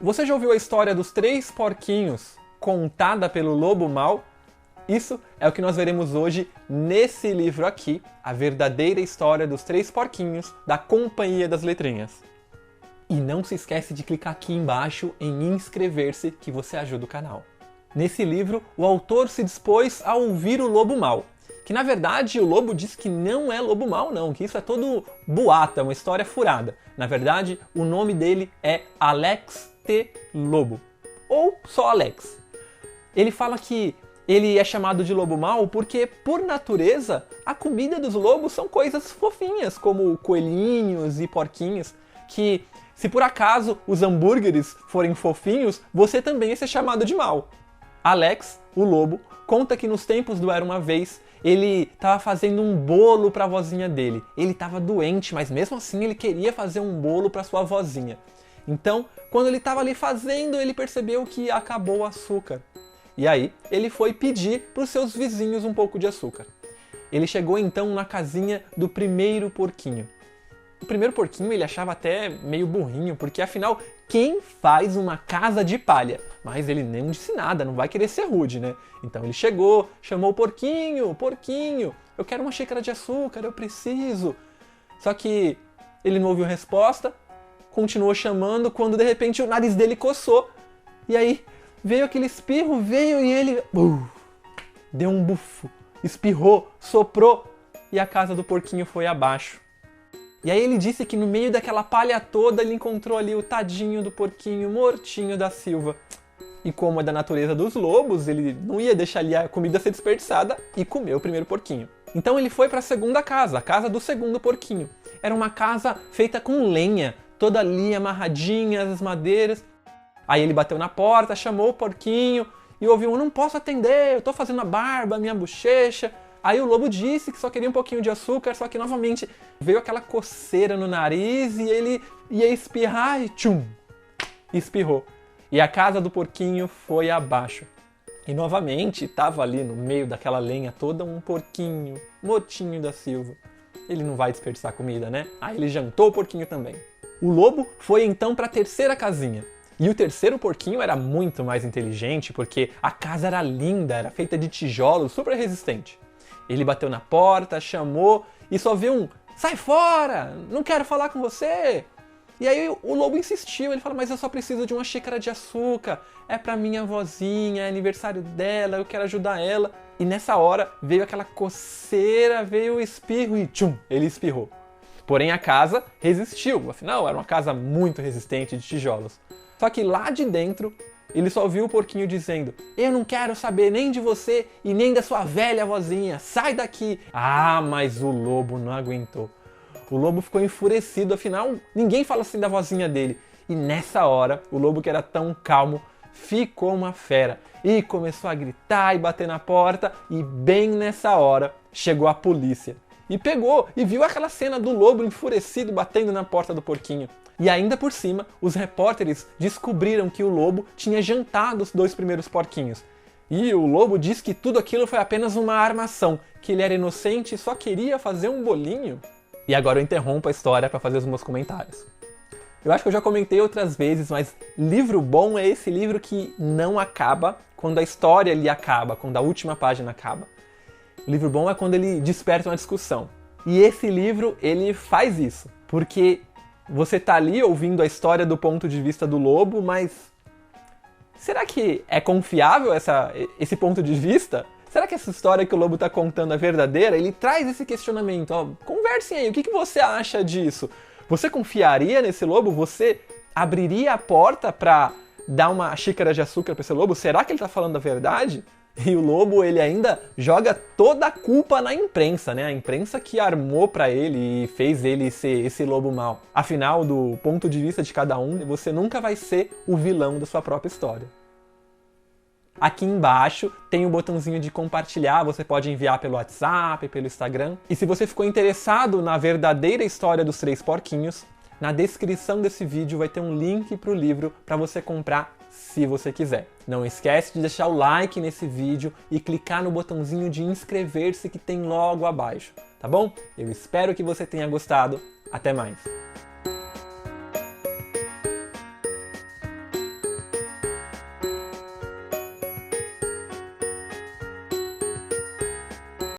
Você já ouviu a história dos 3 porquinhos contada pelo lobo mau? Isso é o que nós veremos hoje nesse livro aqui, A Verdadeira História dos 3 Porquinhos, da Companhia das Letrinhas. E não se esquece de clicar aqui embaixo em inscrever-se que você ajuda o canal. Nesse livro, o autor se dispôs a ouvir o lobo mau, que na verdade o lobo diz que não é lobo mau não, que isso é todo boato, é uma história furada. Na verdade, o nome dele é Alex T. Lobo, ou só Alex. Ele fala que ele é chamado de lobo mau porque, por natureza, a comida dos lobos são coisas fofinhas, como coelhinhos e porquinhos, que se por acaso os hambúrgueres forem fofinhos, você também ia ser chamado de mau. Alex, o lobo, conta que nos tempos do Era Uma Vez, ele estava fazendo um bolo para a vozinha dele. Ele estava doente, mas mesmo assim ele queria fazer um bolo para sua vozinha. Então, quando ele estava ali fazendo, ele percebeu que acabou o açúcar. E aí, ele foi pedir para os seus vizinhos um pouco de açúcar. Ele chegou então na casinha do primeiro porquinho. O primeiro porquinho ele achava até meio burrinho, porque afinal, quem faz uma casa de palha? Mas ele nem disse nada, não vai querer ser rude, né? Então ele chegou, chamou o porquinho, porquinho, eu quero uma xícara de açúcar, eu preciso. Só que ele não ouviu resposta, continuou chamando, quando de repente o nariz dele coçou. E aí veio aquele espirro, veio e ele deu um bufo, espirrou, soprou e a casa do porquinho foi abaixo. E aí ele disse que no meio daquela palha toda ele encontrou ali o tadinho do porquinho mortinho da Silva. E como é da natureza dos lobos, ele não ia deixar ali a comida ser desperdiçada e comeu o primeiro porquinho. Então ele foi para a segunda casa, a casa do segundo porquinho. Era uma casa feita com lenha, toda ali amarradinha, as madeiras. Aí ele bateu na porta, chamou o porquinho e ouviu: "Eu não posso atender, eu tô fazendo a barba, a minha bochecha." Aí o lobo disse que só queria um pouquinho de açúcar, só que novamente veio aquela coceira no nariz e ele ia espirrar e tchum! Espirrou. E a casa do porquinho foi abaixo. E novamente estava ali no meio daquela lenha toda um porquinho, mortinho da Silva. Ele não vai desperdiçar comida, né? Aí ele jantou o porquinho também. O lobo foi então para a terceira casinha. E o terceiro porquinho era muito mais inteligente porque a casa era linda, era feita de tijolos, super resistente. Ele bateu na porta, chamou e só viu um: "Sai fora! Não quero falar com você!" E aí o lobo insistiu, ele falou: "Mas eu só preciso de uma xícara de açúcar, é pra minha vozinha, é aniversário dela, eu quero ajudar ela." E nessa hora veio aquela coceira, veio o espirro e tchum, ele espirrou. Porém a casa resistiu, afinal era uma casa muito resistente de tijolos. Só que lá de dentro ele só ouviu o porquinho dizendo: "Eu não quero saber nem de você e nem da sua velha vozinha, sai daqui!" Ah, mas o lobo não aguentou. O lobo ficou enfurecido, afinal ninguém fala assim da vozinha dele. E nessa hora, o lobo que era tão calmo, ficou uma fera e começou a gritar e bater na porta, e bem nessa hora chegou a polícia. E pegou e viu aquela cena do lobo enfurecido batendo na porta do porquinho. E ainda por cima, os repórteres descobriram que o lobo tinha jantado os 2 primeiros porquinhos. E o lobo disse que tudo aquilo foi apenas uma armação, que ele era inocente e só queria fazer um bolinho. E agora eu interrompo a história para fazer os meus comentários. Eu acho que eu já comentei outras vezes, mas livro bom é esse livro que não acaba quando a história ali acaba, quando a última página acaba. O livro bom é quando ele desperta uma discussão. E esse livro, ele faz isso, porque você tá ali ouvindo a história do ponto de vista do lobo, mas será que é confiável esse ponto de vista? Será que essa história que o lobo tá contando é verdadeira? Ele traz esse questionamento. Ó, conversem aí, o que você acha disso? Você confiaria nesse lobo? Você abriria a porta para dar uma xícara de açúcar para esse lobo? Será que ele tá falando a verdade? E o lobo, ele ainda joga toda a culpa na imprensa, né? A imprensa que armou pra ele e fez ele ser esse lobo mau. Afinal, do ponto de vista de cada um, você nunca vai ser o vilão da sua própria história. Aqui embaixo tem o botãozinho de compartilhar, você pode enviar pelo WhatsApp, pelo Instagram. E se você ficou interessado na verdadeira história dos 3 porquinhos, na descrição desse vídeo vai ter um link para o livro para você comprar se você quiser. Não esquece de deixar o like nesse vídeo e clicar no botãozinho de inscrever-se que tem logo abaixo, tá bom? Eu espero que você tenha gostado. Até mais!